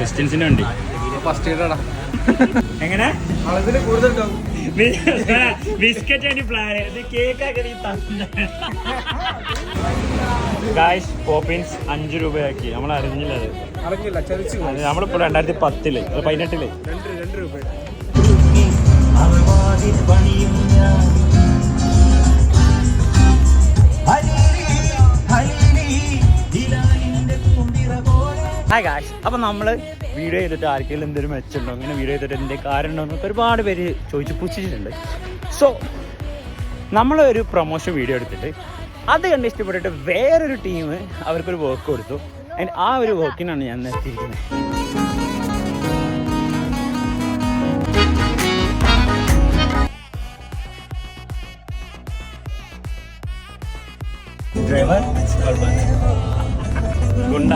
ക്രിസ്ത്യൻസിന് വണ്ടി ഫസ്റ്റ് ഇയറാടാ. എങ്ങനെ അതിന് കൂടുതൽ biscuit and plan cake guys Poppins 5 രൂപയാക്കി. നമ്മൾ അറിഞ്ഞില്ല അത്. അറിഞ്ഞില്ല, ചതിച്ചു. നമ്മളിപ്പോ 2010 18 2 രൂപ. ഹായ് ഗായ്സ്, അപ്പം നമ്മൾ വീഡിയോ ചെയ്തിട്ട് ആർക്കെങ്കിലും എന്തൊരു മെച്ചമുണ്ടോ, അങ്ങനെ വീഡിയോ ചെയ്തിട്ട് എൻ്റെ കാര്യം ഉണ്ടോ എന്നൊക്കെ ഒരുപാട് പേര് ചോദിച്ച് പുച്ഛിച്ചിട്ടുണ്ട്. സോ നമ്മളൊരു പ്രൊമോഷൻ വീഡിയോ എടുത്തിട്ട് അത് കണ്ട് ഇഷ്ടപ്പെട്ടിട്ട് വേറൊരു ടീം അവർക്കൊരു വർക്ക് കൊടുത്തു. ആൻഡ് ആ ഒരു വർക്കിനാണ് ഞാൻ എത്തിയിരിക്കുന്നത്. ഡ്രൈവർ ഗുണ്ട